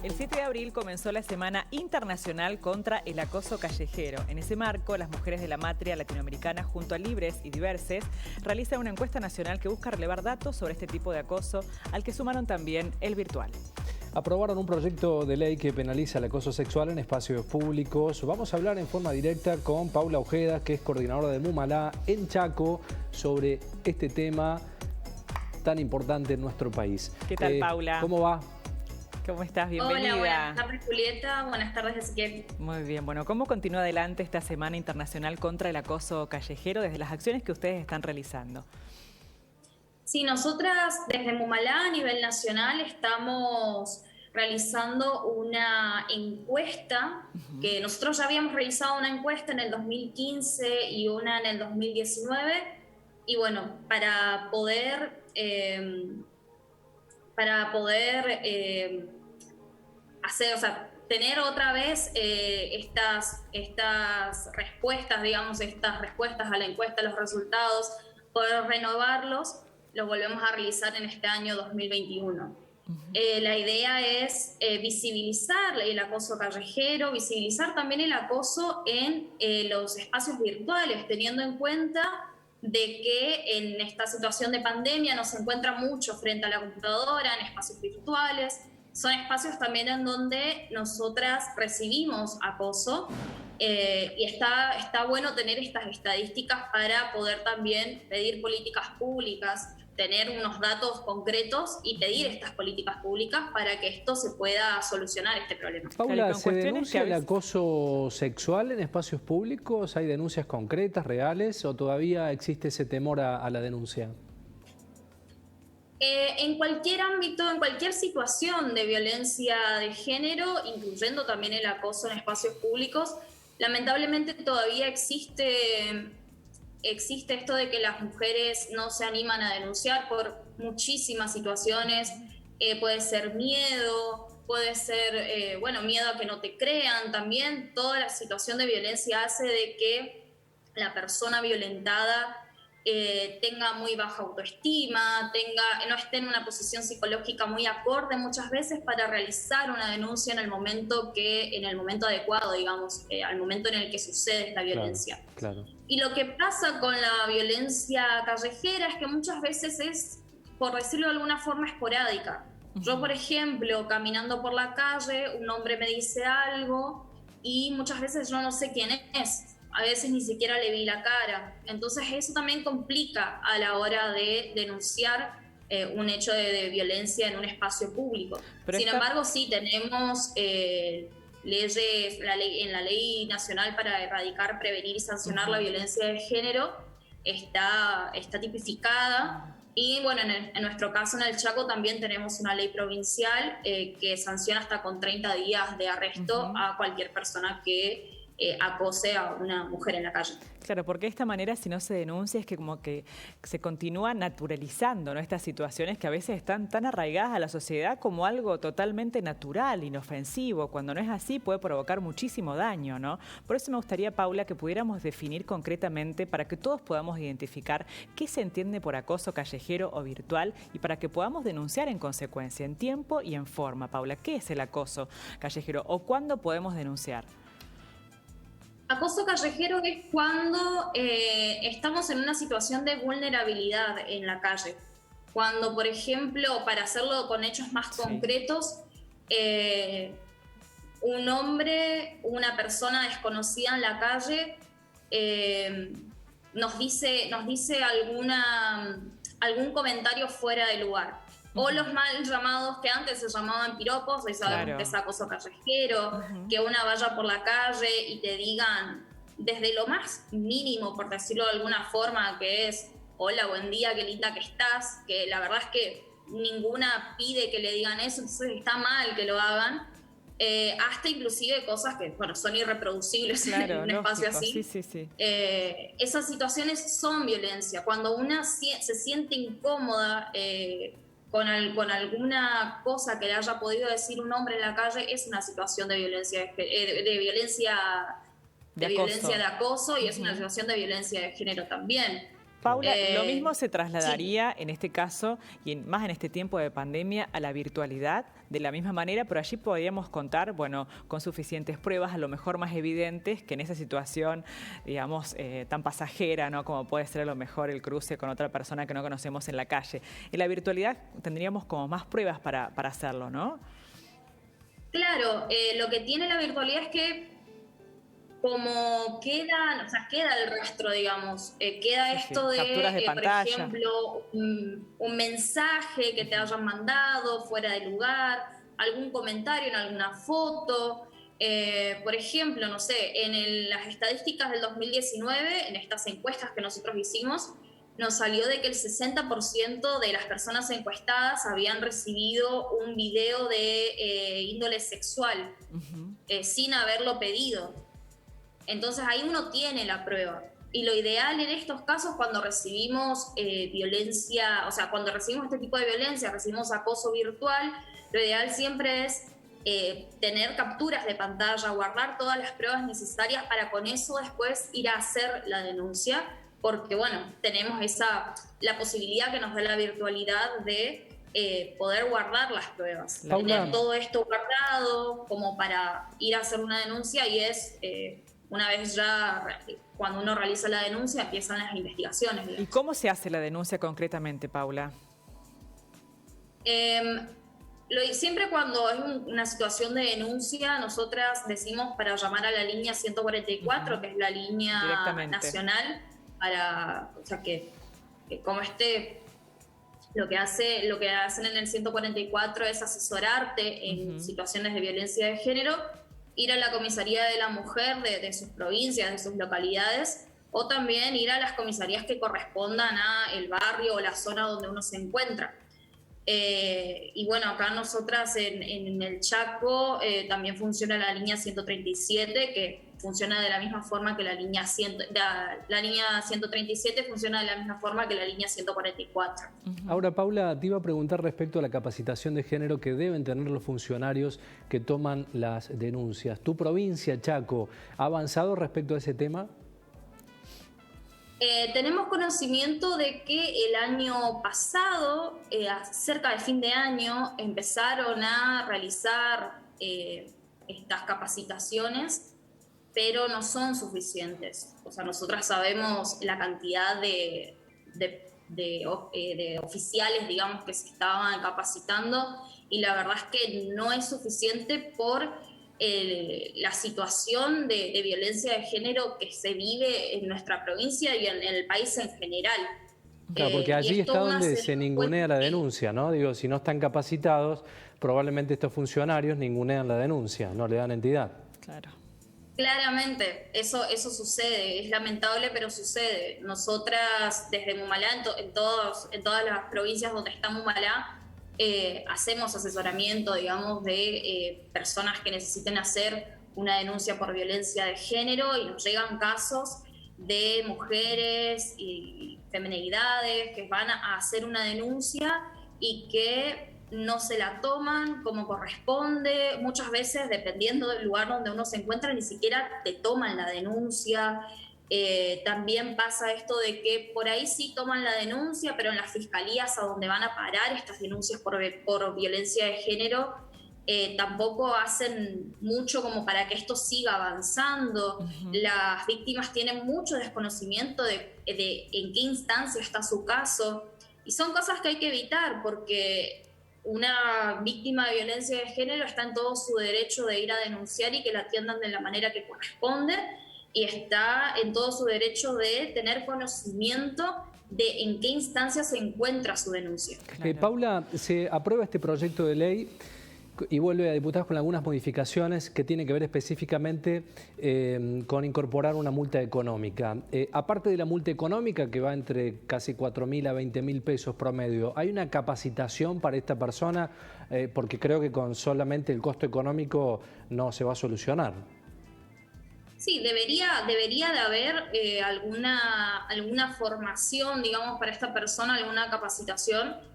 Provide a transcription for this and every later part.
El 7 de abril comenzó la Semana Internacional contra el Acoso Callejero. En ese marco, las mujeres de la matria latinoamericana, junto a Libres y Diverses, realizan una encuesta nacional que busca relevar datos sobre este tipo de acoso, al que sumaron también el virtual. Aprobaron un proyecto de ley que penaliza el acoso sexual en espacios públicos. Vamos a hablar en forma directa con Paula Ojeda, que es coordinadora de Mumalá en Chaco, sobre este tema tan importante en nuestro país. ¿Qué tal, Paula? ¿Cómo va? ¿Cómo estás? Bienvenida. Hola, buenas tardes, Julieta. Buenas tardes, Ezequiel. Muy bien. Bueno, ¿cómo continúa adelante esta Semana Internacional contra el Acoso Callejero desde las acciones que ustedes están realizando? Sí, nosotras desde Mumalá a nivel nacional estamos realizando una encuesta, que nosotros ya habíamos realizado una encuesta en el 2015 y una en el 2019, y bueno, para poder hacer, o sea, tener otra vez estas respuestas, digamos, estas respuestas a la encuesta, los resultados, poder renovarlos, los volvemos a realizar en este año 2021. La idea es visibilizar el acoso callejero, visibilizar también el acoso en los espacios virtuales, teniendo en cuenta de que en esta situación de pandemia nos encuentra mucho frente a la computadora, en espacios virtuales. Son espacios también en donde nosotras recibimos acoso y está bueno tener estas estadísticas para poder también pedir políticas públicas, tener unos datos concretos y pedir estas políticas públicas para que esto se pueda solucionar, este problema. Paula, ¿se denuncia el acoso sexual en espacios públicos? ¿Hay denuncias concretas, reales, o todavía existe ese temor a la denuncia? En cualquier ámbito, en cualquier situación de violencia de género, incluyendo también el acoso en espacios públicos, lamentablemente todavía existe esto de que las mujeres no se animan a denunciar por muchísimas situaciones. Puede ser miedo, puede ser, miedo a que no te crean también. Toda la situación de violencia hace de que la persona violentada tenga muy baja autoestima, no esté en una posición psicológica muy acorde muchas veces para realizar una denuncia en el momento adecuado, digamos, al momento en el que sucede esta violencia. Claro. Y lo que pasa con la violencia callejera es que muchas veces es, por decirlo de alguna forma, esporádica. Yo, por ejemplo, caminando por la calle, un hombre me dice algo y muchas veces yo no sé quién es. A veces ni siquiera le vi la cara. Entonces eso también complica a la hora de denunciar un hecho de violencia en un espacio público. Sin embargo, sí tenemos leyes, en la Ley Nacional para Erradicar, Prevenir y Sancionar la Violencia de Género, está tipificada. Y bueno, en nuestro caso en el Chaco también tenemos una ley provincial que sanciona hasta con 30 días de arresto a cualquier persona que acose a una mujer en la calle. Claro, porque de esta manera, si no se denuncia, es que como que se continúa naturalizando, ¿no?, estas situaciones que a veces están tan arraigadas a la sociedad como algo totalmente natural, inofensivo. Cuando no es así, puede provocar muchísimo daño, ¿no? Por eso me gustaría, Paula, que pudiéramos definir concretamente para que todos podamos identificar qué se entiende por acoso callejero o virtual y para que podamos denunciar en consecuencia, en tiempo y en forma. Paula, ¿qué es el acoso callejero o cuándo podemos denunciar? Acoso callejero es cuando estamos en una situación de vulnerabilidad en la calle. Cuando, por ejemplo, para hacerlo con hechos más concretos, un hombre, una persona desconocida en la calle nos dice algún comentario fuera de lugar. O los mal llamados que antes se llamaban piropos, hoy sabemos que es acoso callejero, que una vaya por la calle y te digan desde lo más mínimo, por decirlo de alguna forma, que es hola, buen día, qué linda que estás, que la verdad es que ninguna pide que le digan eso, entonces está mal que lo hagan, hasta inclusive cosas que son irreproducibles en un espacio así. Sí. Esas situaciones son violencia. Cuando una se siente incómoda con alguna cosa que le haya podido decir un hombre en la calle, es una situación de violencia de acoso y es una situación de violencia de género también. Paula, lo mismo se trasladaría en este caso y más en este tiempo de pandemia a la virtualidad de la misma manera, pero allí podríamos contar, bueno, con suficientes pruebas, a lo mejor más evidentes que en esa situación, digamos, tan pasajera, ¿no? Como puede ser a lo mejor el cruce con otra persona que no conocemos en la calle. En la virtualidad tendríamos como más pruebas para hacerlo, ¿no? Claro, lo que tiene la virtualidad es que como queda, o sea, queda el rastro, digamos, queda esto de, capturas de pantalla. por ejemplo, un mensaje que te hayan mandado fuera de lugar, algún comentario en alguna foto. Por ejemplo, no sé, en las estadísticas del 2019, en estas encuestas que nosotros hicimos, nos salió de que el 60% de las personas encuestadas habían recibido un video de índole sexual sin haberlo pedido. Entonces ahí uno tiene la prueba. Y lo ideal en estos casos, cuando recibimos violencia, o sea, cuando recibimos este tipo de violencia, recibimos acoso virtual, lo ideal siempre es tener capturas de pantalla, guardar todas las pruebas necesarias para con eso después ir a hacer la denuncia, porque bueno, tenemos la posibilidad que nos da la virtualidad de poder guardar las pruebas. Tener todo esto guardado como para ir a hacer una denuncia y es... una vez ya, cuando uno realiza la denuncia, empiezan las investigaciones. ¿Y cómo se hace la denuncia concretamente, Paula? Siempre cuando es una situación de denuncia, nosotras decimos para llamar a la línea 144, que es la línea nacional, o sea que como lo que hacen en el 144 es asesorarte en situaciones de violencia de género, ir a la comisaría de la mujer de sus provincias, de sus localidades, o también ir a las comisarías que correspondan a el barrio o la zona donde uno se encuentra. Y bueno, acá nosotras en el Chaco también funciona la línea 137, que funciona de la misma forma que la línea 137 funciona de la misma forma que la línea 144. Ahora, Paula, te iba a preguntar respecto a la capacitación de género que deben tener los funcionarios que toman las denuncias. ¿Tu provincia, Chaco, ha avanzado respecto a ese tema? Tenemos conocimiento de que el año pasado, cerca de fin de año, empezaron a realizar estas capacitaciones, pero no son suficientes. O sea, nosotras sabemos la cantidad de oficiales, digamos, que se estaban capacitando, y la verdad es que no es suficiente por la situación de violencia de género que se vive en nuestra provincia y en el país en general. Claro, porque allí está donde se ningunea la denuncia, ¿no? Digo, si no están capacitados, probablemente estos funcionarios ningunean la denuncia, no le dan entidad. Claro. Claramente, eso sucede, es lamentable, pero sucede. Nosotras desde Mumalá, en todas las provincias donde está Mumalá, hacemos asesoramiento, digamos, de personas que necesiten hacer una denuncia por violencia de género, y nos llegan casos de mujeres y feminidades que van a hacer una denuncia y que no se la toman como corresponde. Muchas veces, dependiendo del lugar donde uno se encuentra, ni siquiera te toman la denuncia. También pasa esto de que por ahí sí toman la denuncia, pero en las fiscalías a donde van a parar estas denuncias por violencia de género, tampoco hacen mucho como para que esto siga avanzando. Las víctimas tienen mucho desconocimiento de en qué instancia está su caso, y son cosas que hay que evitar, porque una víctima de violencia de género está en todo su derecho de ir a denunciar y que la atiendan de la manera que corresponde, y está en todo su derecho de tener conocimiento de en qué instancia se encuentra su denuncia. Claro. Paula, se aprueba este proyecto de ley y vuelve a diputados con algunas modificaciones que tienen que ver específicamente con incorporar una multa económica. Aparte de la multa económica, que va entre casi 4.000 a 20.000 pesos promedio, ¿hay una capacitación para esta persona? Porque creo que con solamente el costo económico no se va a solucionar. Sí, debería de haber alguna formación, digamos, para esta persona, alguna capacitación,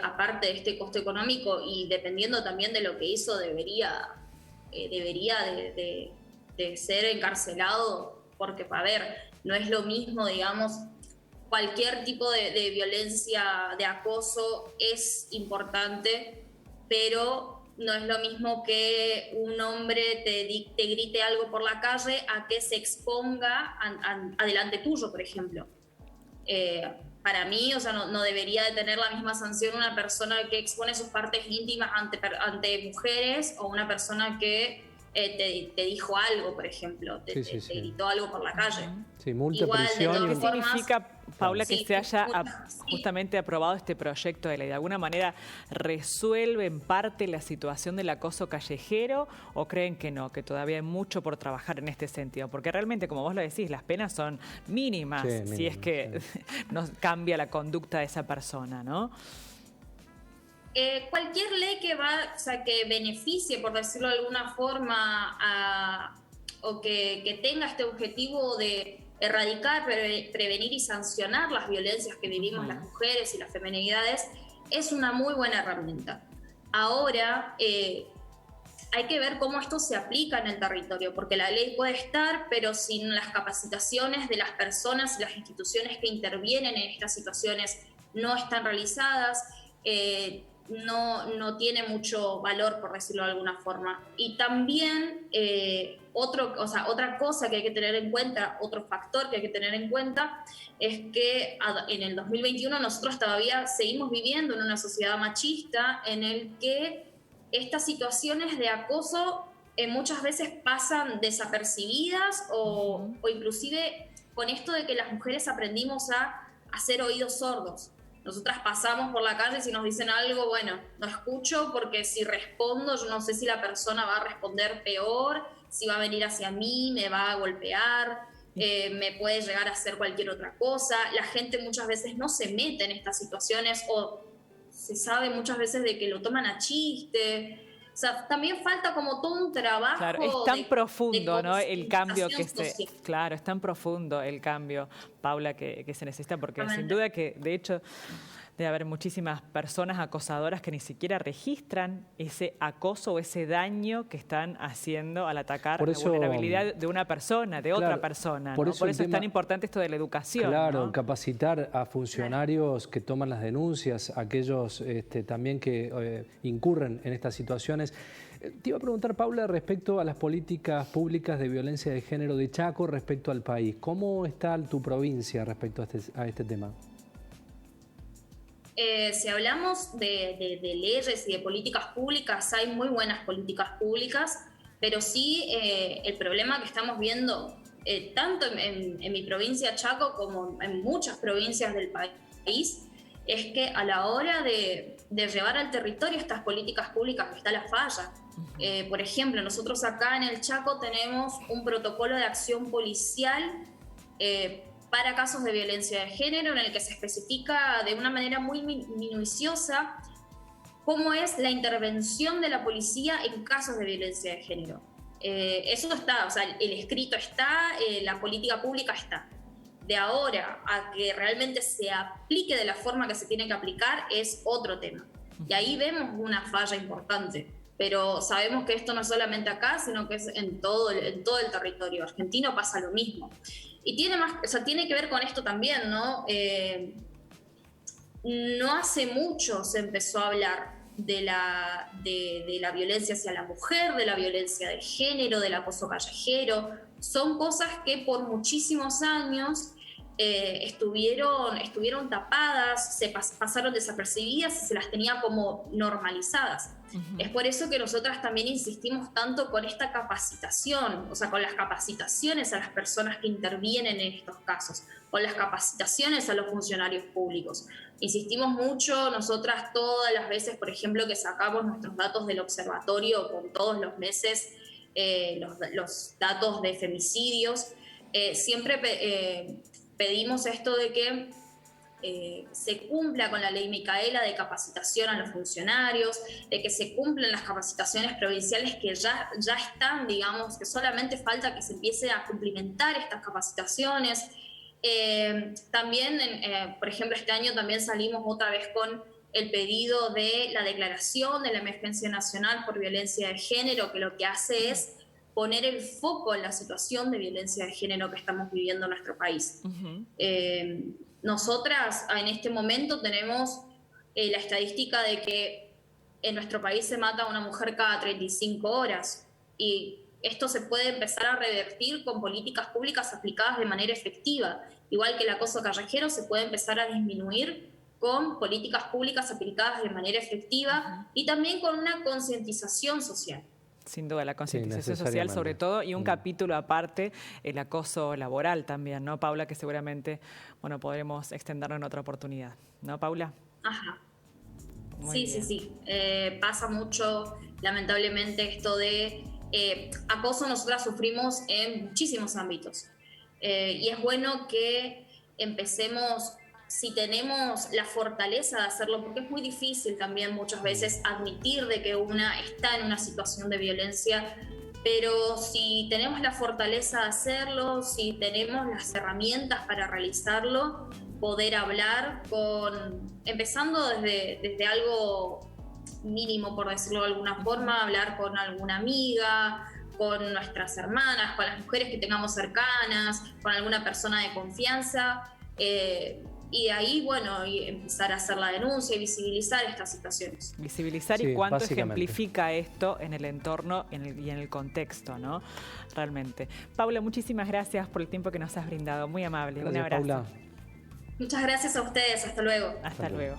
aparte de este costo económico, y dependiendo también de lo que hizo, debería de ser encarcelado, porque, a ver, no es lo mismo, digamos, cualquier tipo de violencia, de acoso es importante, pero no es lo mismo que un hombre te grite algo por la calle a que se exponga adelante tuyo, por ejemplo. Para mí, o sea, no debería de tener la misma sanción una persona que expone sus partes íntimas ante mujeres o una persona que te dijo algo, por ejemplo, te gritó algo por la calle. Sí, multa, igual, prisión. ¿Qué significa, Paula, que sí, se haya sí. justamente aprobado este proyecto de ley? ¿De alguna manera resuelve en parte la situación del acoso callejero o creen que no, que todavía hay mucho por trabajar en este sentido? Porque realmente, como vos lo decís, las penas son mínimas, si es que no cambia la conducta de esa persona, ¿no? Cualquier ley o sea, que beneficie, por decirlo de alguna forma, o que tenga este objetivo de erradicar, prevenir y sancionar las violencias que vivimos las mujeres y las feminidades, es una muy buena herramienta. Ahora, hay que ver cómo esto se aplica en el territorio, porque la ley puede estar, pero sin las capacitaciones de las personas y las instituciones que intervienen en estas situaciones no están realizadas, no tiene mucho valor, por decirlo de alguna forma. Y también otra cosa que hay que tener en cuenta, otro factor que hay que tener en cuenta, es que en el 2021 nosotros todavía seguimos viviendo en una sociedad machista en el que estas situaciones de acoso muchas veces pasan desapercibidas o inclusive con esto de que las mujeres aprendimos a hacer oídos sordos. Nosotras pasamos por la calle y si nos dicen algo, bueno, no escucho porque si respondo yo no sé si la persona va a responder peor, si va a venir hacia mí, me va a golpear, me puede llegar a hacer cualquier otra cosa. La gente muchas veces no se mete en estas situaciones o se sabe muchas veces de que lo toman a chiste. O sea, también falta como todo un trabajo. Claro, es tan profundo, ¿no? El cambio que claro, es tan profundo el cambio, Paula, que se necesita, porque sin duda que, de hecho, debe haber muchísimas personas acosadoras que ni siquiera registran ese acoso o ese daño que están haciendo al atacar la vulnerabilidad de una persona, de otra persona, ¿no? Por eso es tan importante esto de la educación. Claro, ¿no? Capacitar a funcionarios que toman las denuncias, aquellos también que incurren en estas situaciones. Te iba a preguntar, Paula, respecto a las políticas públicas de violencia de género de Chaco respecto al país. ¿Cómo está tu provincia respecto a este tema? Si hablamos de leyes y de políticas públicas, hay muy buenas políticas públicas, pero sí el problema que estamos viendo, tanto en mi provincia Chaco como en muchas provincias del país, es que a la hora de llevar al territorio estas políticas públicas está la falla. Por ejemplo, nosotros acá en el Chaco tenemos un protocolo de acción policial para casos de violencia de género en el que se especifica de una manera muy minuciosa cómo es la intervención de la policía en casos de violencia de género. Eso está, o sea, el escrito está, la política pública está. De ahora a que realmente se aplique de la forma que se tiene que aplicar es otro tema. Y ahí vemos una falla importante. Pero sabemos que esto no es solamente acá, sino que es en todo el territorio argentino pasa lo mismo. Y tiene que ver con esto también, ¿no? No hace mucho se empezó a hablar de la violencia hacia la mujer, de la violencia de género, del acoso callejero. Son cosas que por muchísimos años estuvieron tapadas, pasaron desapercibidas y se las tenía como normalizadas. Es por eso que nosotras también insistimos tanto con esta capacitación, o sea, con las capacitaciones a las personas que intervienen en estos casos, con las capacitaciones a los funcionarios públicos. Insistimos mucho, nosotras todas las veces, por ejemplo, que sacamos nuestros datos del observatorio con todos los meses, los datos de femicidios, siempre pedimos esto de que se cumpla con la ley Micaela de capacitación a los funcionarios, de que se cumplan las capacitaciones provinciales que ya están, digamos, que solamente falta que se empiece a cumplimentar estas capacitaciones. También, por ejemplo, este año también salimos otra vez con el pedido de la declaración de la emergencia nacional por violencia de género, que lo que hace es poner el foco en la situación de violencia de género que estamos viviendo en nuestro país. Nosotras en este momento tenemos la estadística de que en nuestro país se mata a una mujer cada 35 horas y esto se puede empezar a revertir con políticas públicas aplicadas de manera efectiva. Igual que el acoso callejero se puede empezar a disminuir con políticas públicas aplicadas de manera efectiva y también con una concientización social. Sin duda, la concientización social sobre todo, y un capítulo aparte, el acoso laboral también, ¿no, Paula? Que seguramente, bueno, podremos extenderlo en otra oportunidad, ¿no, Paula? Ajá. Muy bien. Sí. Pasa mucho, lamentablemente, esto de acoso nosotras sufrimos en muchísimos ámbitos. Y es bueno que empecemos, si tenemos la fortaleza de hacerlo, porque es muy difícil también muchas veces admitir de que una está en una situación de violencia, pero si tenemos la fortaleza de hacerlo, si tenemos las herramientas para realizarlo, poder hablar empezando desde algo mínimo, por decirlo de alguna forma, hablar con alguna amiga, con nuestras hermanas, con las mujeres que tengamos cercanas, con alguna persona de confianza, y de ahí, bueno, y empezar a hacer la denuncia y visibilizar estas situaciones. Visibilizar y cuánto ejemplifica esto en el entorno y en el contexto, ¿no? Realmente. Paula, muchísimas gracias por el tiempo que nos has brindado. Muy amable. Gracias, un abrazo. Paula. Muchas gracias a ustedes. Hasta luego. Hasta luego.